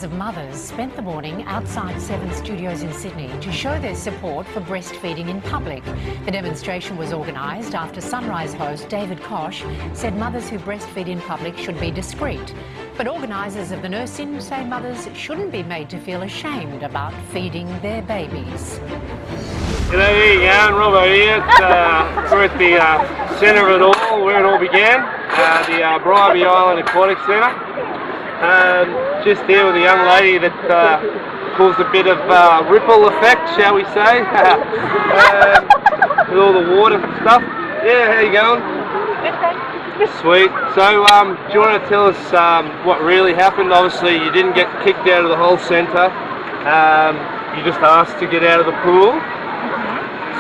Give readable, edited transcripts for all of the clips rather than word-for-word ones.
of mothers spent the morning outside Seven Studios in Sydney to show their support for breastfeeding in public. The demonstration was organised after Sunrise host David Koch said mothers who breastfeed in public should be discreet. But organisers of the nurse-in say mothers shouldn't be made to feel ashamed about feeding their babies. G'day, Jan, Robbo here. We're at the centre of it all, where it all began, the Breastfeeding Island Aquatic Centre. Just here with a young lady that caused a bit of ripple effect, shall we say, with all the water and stuff. Yeah, how you going? Sweet. So, do you want to tell us what really happened? Obviously, you didn't get kicked out of the whole centre. You just asked to get out of the pool.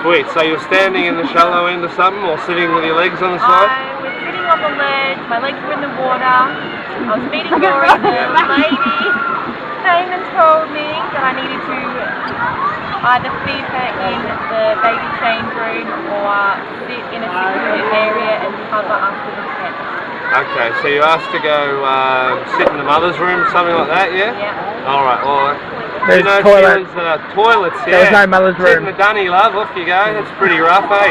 Sweet. So you're standing in the shallow end or something, or sitting with your legs on the side? I was sitting on the ledge, my legs were in the water, I was feeding Dory, the lady came and told me that I needed to either feed her in the baby change room or sit in a secluded area and cover after the tent. Okay, so you asked to go sit in the mother's room or something like that, yeah? Yeah. Alright, well, there's toilets, yeah. There was no mother's room. Sit in the dunny, love, off you go. That's pretty rough, eh?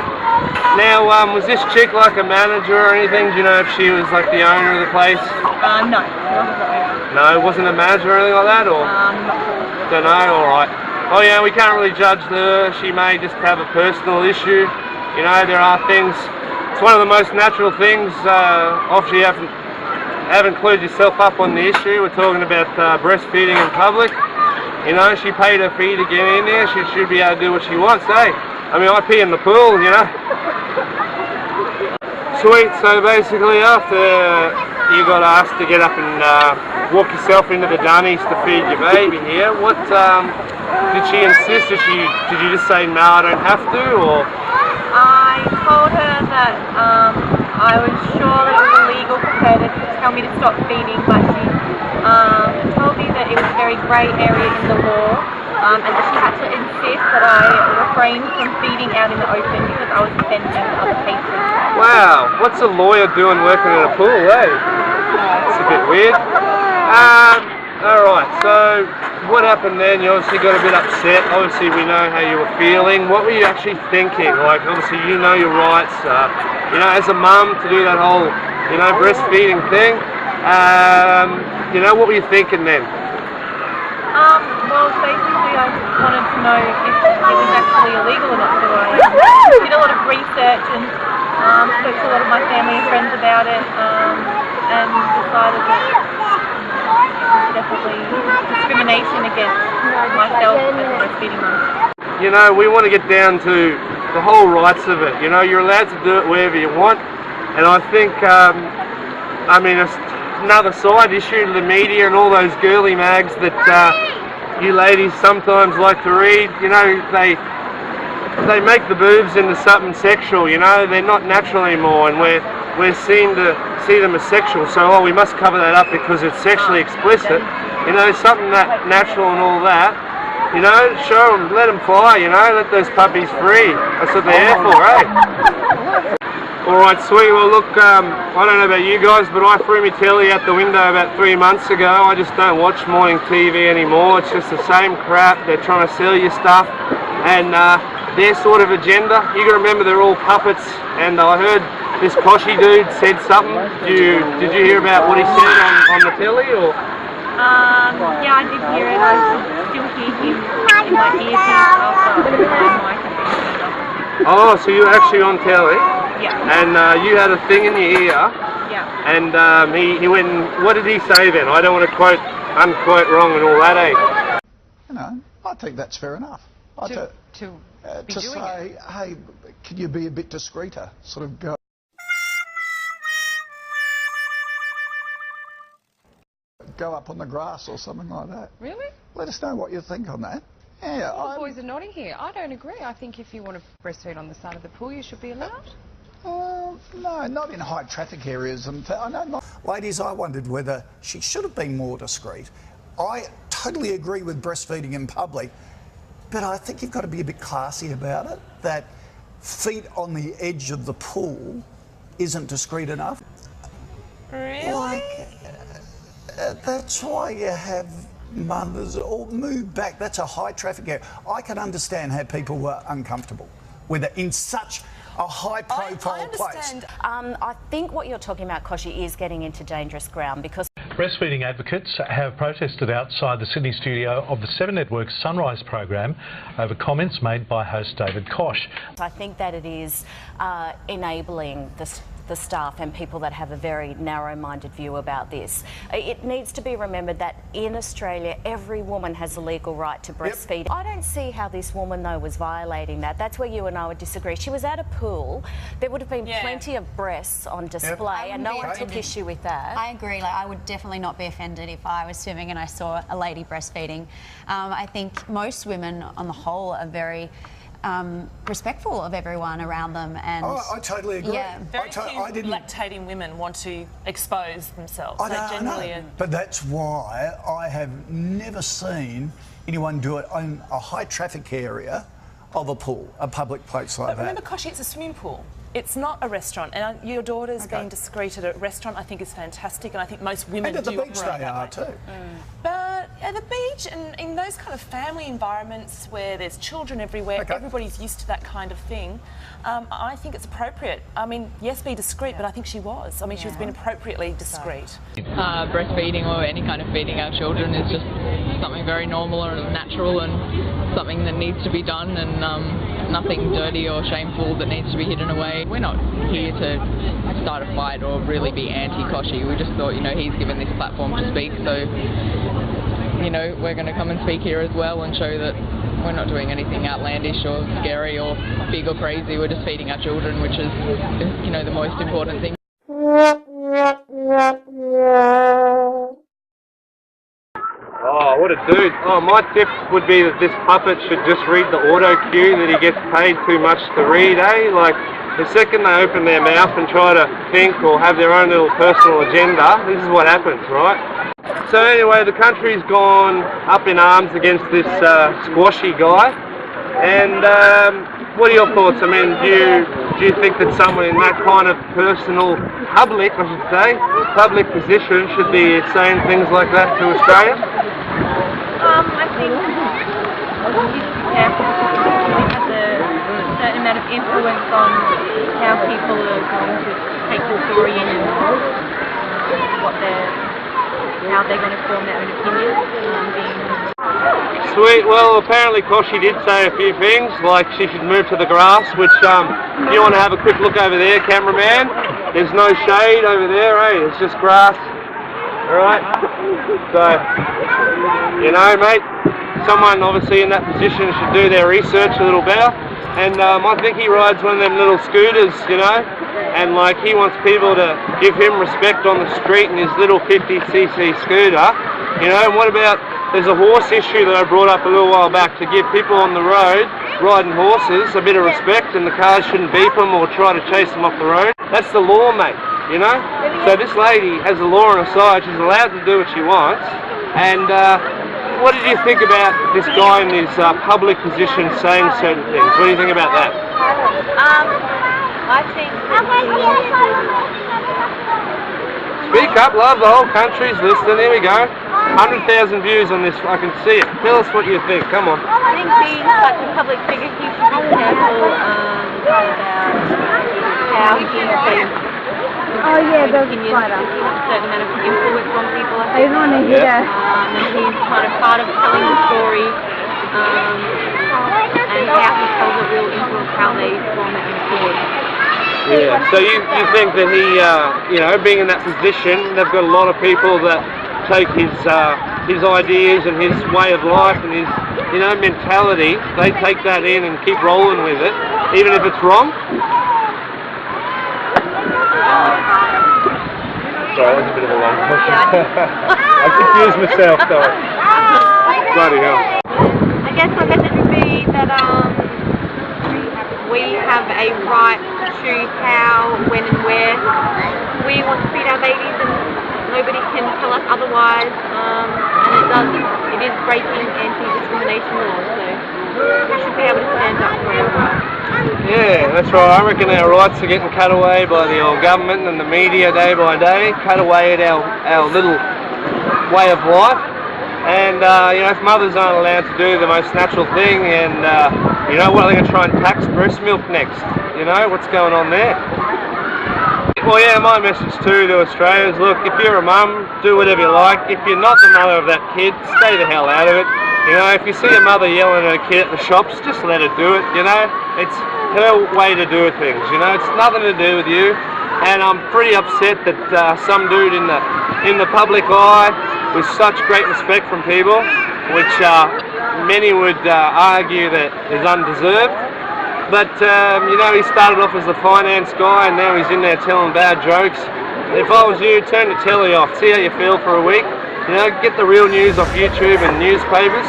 Now, was this chick like a manager or anything? Do you know if she was like the owner of the place? No, wasn't the owner. No, wasn't a manager or anything like that, or? Don't know. All right. Oh yeah, we can't really judge her. She may just have a personal issue. You know, there are things. It's one of the most natural things. Obviously, you haven't clued yourself up on the issue. We're talking about breastfeeding in public. You know, she paid her fee to get in there. She should be able to do what she wants, eh? I mean, I pee in the pool, you know. Sweet. So basically, after you got asked to get up and walk yourself into the dunnies to feed your baby here, what did she insist? Did you just say no, I don't have to, or? I told her that I was sure that it was illegal for her to tell me to stop feeding, but she told me that it was a very grey area in the law, and that she had to insist that I refrain from feeding out in the open because I was offending other patrons. Wow, what's a lawyer doing working in a pool, eh? It's a bit weird. Alright, so what happened then? You obviously got a bit upset. Obviously we know how you were feeling. What were you actually thinking? Like, obviously you know your rights, you know, as a mum to do that whole, you know, breastfeeding thing. You know, what were you thinking then? Well, basically I wanted to know if it was actually illegal or not, so I did a lot of research and spoke to a lot of my family and friends about it, and decided that it was definitely discrimination against myself as a breastfeeding mum. You know, we want to get down to the whole rights of it. You know, you're allowed to do it wherever you want, and I think, I mean, it's another side issue to the media and all those girly mags that you ladies sometimes like to read. You know, they make the boobs into something sexual. You know, they're not natural anymore, and we're seen to see them as sexual. So, we must cover that up because it's sexually explicit. You know, something that natural and all that. You know, show them, let them fly. You know, let those puppies free. That's what they're here for, eh? Alright, sweet. Well, look, I don't know about you guys, but I threw my telly out the window about 3 months ago. I just don't watch morning TV anymore. It's just the same crap. They're trying to sell you stuff, and their sort of agenda. You got to remember, they're all puppets. And I heard this Koshy dude said something. Did you hear about what he said on the telly, or? Yeah, I did hear it. I still hear him in my ears after my computer. Oh, so you're actually on telly? Yeah. And you had a thing in your ear. Yeah. And he went and, what did he say then? I don't want to quote, unquote wrong and all that, eh? You know, I think that's fair enough. To say, hey, can you be a bit discreeter? Sort of go up on the grass or something like that. Really? Let us know what you think on that. Yeah, all the boys are nodding here. I don't agree. I think if you want to breastfeed on the side of the pool, you should be allowed. No, not in high traffic areas. And I know, ladies, I wondered whether she should have been more discreet. I totally agree with breastfeeding in public, but I think you've got to be a bit classy about it. That feet on the edge of the pool isn't discreet enough. Really? Like, that's why you have mothers all move back. That's a high traffic area. I can understand how people were uncomfortable with it in such a high profile place. I think what you're talking about, Koshi, is getting into dangerous ground because Breastfeeding advocates have protested outside the Sydney studio of the 7 Network's Sunrise program over comments made by host David Koch. I think that it is enabling the staff and people that have a very narrow-minded view about this. It needs to be remembered that in Australia, every woman has a legal right to breastfeed. Yep. I don't see how this woman, though, was violating that. That's where you and I would disagree. She was at a pool. There would have been plenty of breasts on display, and no one took issue with that. I agree. Like, I would definitely not be offended if I was swimming and I saw a lady breastfeeding. I think most women, on the whole, are very respectful of everyone around them, and I totally agree. Yeah. Very few lactating women want to expose themselves. I know. But that's why I have never seen anyone do it in a high traffic area of a pool, a public place like that. But remember, Koshi, it's a swimming pool. It's not a restaurant, and your daughter's being discreet at a restaurant, I think, is fantastic, and I think most women do. And at the beach they are too. But at the beach and in those kind of family environments where there's children everywhere, everybody's used to that kind of thing, I think it's appropriate. I mean, yes, be discreet, but I think she was. I mean, she was being appropriately discreet. Breastfeeding or any kind of feeding our children is just something very normal and natural and something that needs to be done, and nothing dirty or shameful that needs to be hidden away. We're not here to start a fight or really be anti-Koshi. We just thought, you know, he's given this platform to speak, so, you know, we're going to come and speak here as well and show that we're not doing anything outlandish or scary or big or crazy. We're just feeding our children, which is, you know, the most important thing. Oh, what a dude. Oh, my tip would be that this puppet should just read the auto cue that he gets paid too much to read, eh? Like, the second they open their mouth and try to think or have their own little personal agenda, this is what happens, right? So anyway, the country's gone up in arms against this squashy guy. And what are your thoughts? I mean, do you think that someone in that kind of personal, public, I should say, public position should be saying things like that to Australia? I think you should be careful because it has a certain amount of influence on how people are going to take the story in and how they're going to form their own opinions. Sweet. Well, apparently Koshi did say a few things, like she should move to the grass, which if you want to have a quick look over there, cameraman, there's no shade over there, eh? It's just grass. Alright? So, you know, mate, someone obviously in that position should do their research a little better. And I think he rides one of them little scooters, you know, and like he wants people to give him respect on the street in his little 50cc scooter, you know. And what about, there's a horse issue that I brought up a little while back, to give people on the road riding horses a bit of respect, and the cars shouldn't beep them or try to chase them off the road. That's the law, mate, you know. So this lady has the law on her side. She's allowed to do what she wants. And what did you think about this guy in his public position saying certain things? What do you think about that? I think Speak up, love. The whole country's listening. Here we go. 100,000 views on this. I can see it. Tell us what you think. Come on. I think being such a public figure, he should be careful about how he says. Oh yeah, there's a spider. A certain amount of influence on people. I don't want to hear that. And he's kind of part of telling the story, and how he tells it will influence how they form their own story. Yeah. So you think that he, you know, being in that position, they've got a lot of people that take his ideas and his way of life and his, you know, mentality. They take that in and keep rolling with it, even if it's wrong. Sorry, that was a bit of a long question. I confused myself though. Bloody hell. I guess my message would be that we have a right to choose how, when and where we want to feed our babies, and nobody can tell us otherwise. And it is breaking anti-discrimination laws, so we should be able to stand up for our rights. Yeah, that's right. I reckon our rights are getting cut away by the old government and the media day by day, cut away at our little way of life. And if mothers aren't allowed to do the most natural thing, and what, are they going to try and tax breast milk next? What's going on there? Well, yeah, my message too to Australia is, look, if you're a mum, do whatever you like. If you're not the mother of that kid, stay the hell out of it. If you see a mother yelling at a kid at the shops, just let her do it. It's her way to do things. It's nothing to do with you. And I'm pretty upset that some dude in the public eye, with such great respect from people, which many would argue that is undeserved. But, he started off as the finance guy, and now he's in there telling bad jokes. If I was you, turn the telly off, see how you feel for a week. Get the real news off YouTube and newspapers,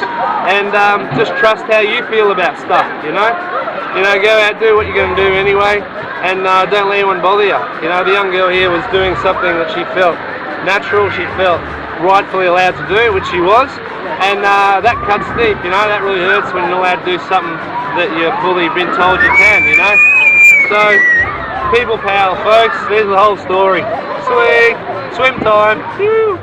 and just trust how you feel about stuff, go out, do what you're going to do anyway, and don't let anyone bother you. The young girl here was doing something that she felt natural, she felt rightfully allowed to do, which she was, and that cuts deep, that really hurts when you're allowed to do something that you've fully been told you can, So, people power, folks, there's the whole story. Sweet, swim time. Woo.